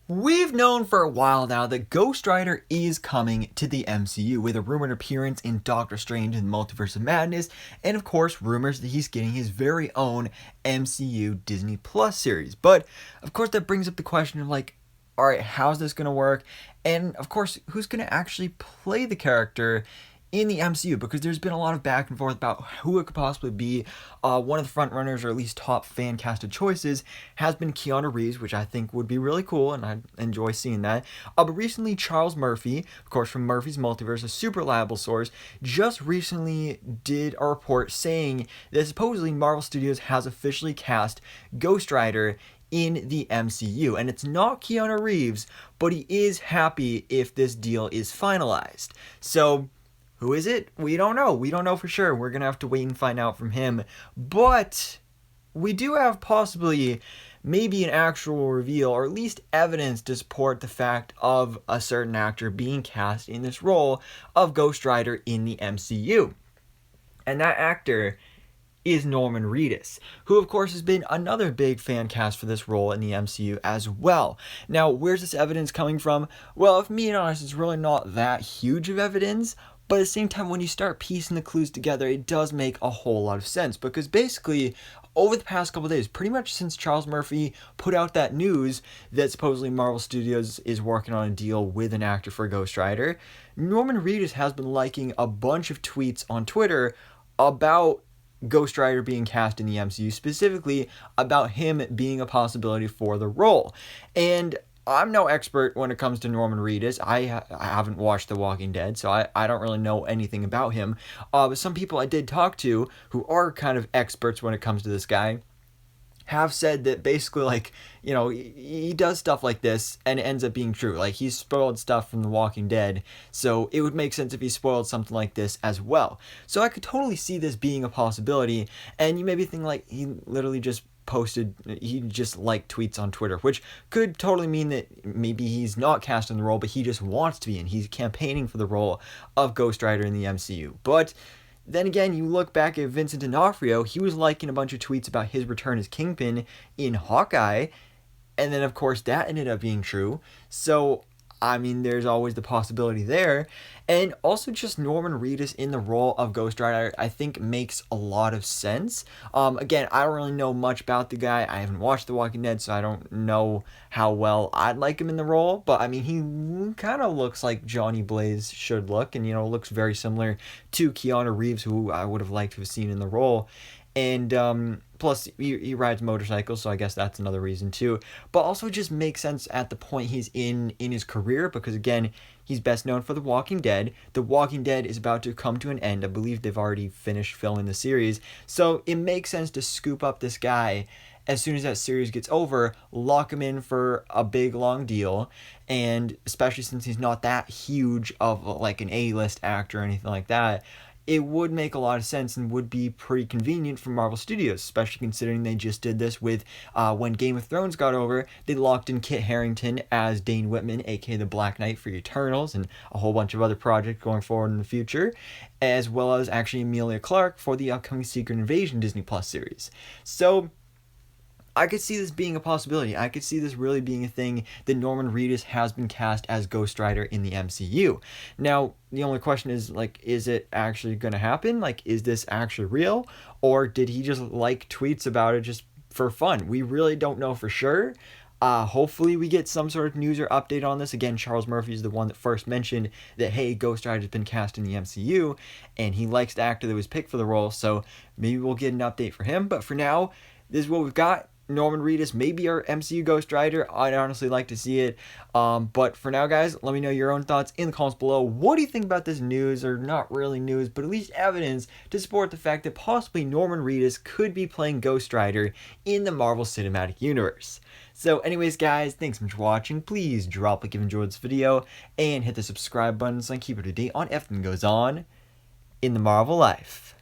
We've known for a while now that Ghost Rider is coming to the MCU with a rumored appearance in Doctor Strange and the Multiverse of Madness, and of course rumors that he's getting his very own MCU Disney Plus series. But of course that brings up the question of alright, how's this going to work? And of course, who's going to actually play the character in the MCU, because there's been a lot of back and forth about who it could possibly be. One of the front runners, or at least top fan casted choices, has been Keanu Reeves, which I think would be really cool, and I enjoy seeing that. But recently, Charles Murphy, of course from Murphy's Multiverse, a super reliable source, just recently did a report saying that supposedly Marvel Studios has officially cast Ghost Rider in the MCU. And it's not Keanu Reeves, but he is happy if this deal is finalized. So who is it? We don't know. We don't know for sure. We're going to have to wait and find out from him. But we do have possibly maybe an actual reveal, or at least evidence to support the fact of a certain actor being cast in this role of Ghost Rider in the MCU. And that actor is Norman Reedus, who of course has been another big fan cast for this role in the MCU as well. Now, where's this evidence coming from? Well, if I'm being honest, it's really not that huge of evidence. But at the same time, when you start piecing the clues together, it does make a whole lot of sense. Because basically, over the past couple of days, pretty much since Charles Murphy put out that news that supposedly Marvel Studios is working on a deal with an actor for Ghost Rider, Norman Reedus has been liking a bunch of tweets on Twitter about Ghost Rider being cast in the MCU, specifically about him being a possibility for the role. And I'm no expert when it comes to Norman Reedus. I haven't watched The Walking Dead, so I don't really know anything about him. But some people I did talk to who are kind of experts when it comes to this guy have said that basically, he does stuff like this and it ends up being true. He's spoiled stuff from The Walking Dead, so it would make sense if he spoiled something like this as well. So I could totally see this being a possibility, and you may be thinking, he literally just he just liked tweets on Twitter, which could totally mean that maybe he's not cast in the role, but he just wants to be, and he's campaigning for the role of Ghost Rider in the MCU. But then again, you look back at Vincent D'Onofrio, he was liking a bunch of tweets about his return as Kingpin in Hawkeye, and then of course that ended up being true. So I mean, there's always the possibility there. And also just Norman Reedus in the role of Ghost Rider, I think makes a lot of sense. Again, I don't really know much about the guy. I haven't watched The Walking Dead, so I don't know how well I'd like him in the role. But I mean, he kind of looks like Johnny Blaze should look, and looks very similar to Keanu Reeves, who I would have liked to have seen in the role. And plus, he rides motorcycles, so I guess that's another reason too. But also just makes sense at the point he's in his career, because again, he's best known for The Walking Dead. The Walking Dead is about to come to an end. I believe they've already finished filming the series. So it makes sense to scoop up this guy as soon as that series gets over, lock him in for a big, long deal. And especially since he's not that huge of an A-list actor or anything like that, it would make a lot of sense and would be pretty convenient for Marvel Studios, especially considering they just did this with when Game of Thrones got over. They locked in Kit Harington as Dane Whitman, aka the Black Knight for Eternals, and a whole bunch of other projects going forward in the future, as well as actually Emilia Clarke for the upcoming Secret Invasion Disney Plus series. So I could see this being a possibility. I could see this really being a thing that Norman Reedus has been cast as Ghost Rider in the MCU. Now, the only question is, is it actually going to happen? Is this actually real? Or did he just like tweets about it just for fun? We really don't know for sure. Hopefully we get some sort of news or update on this. Again, Charles Murphy is the one that first mentioned that, hey, Ghost Rider's been cast in the MCU, and he likes the actor that was picked for the role, so maybe we'll get an update for him. But for now, this is what we've got. Norman Reedus, maybe our MCU Ghost Rider. I'd honestly like to see it. But for now, guys, let me know your own thoughts in the comments below. What do you think about this news, or not really news, but at least evidence to support the fact that possibly Norman Reedus could be playing Ghost Rider in the Marvel Cinematic Universe? So anyways, guys, thanks so much for watching. Please drop a like if you enjoyed this video, and hit the subscribe button so I can keep up to date on everything that goes on in the Marvel life.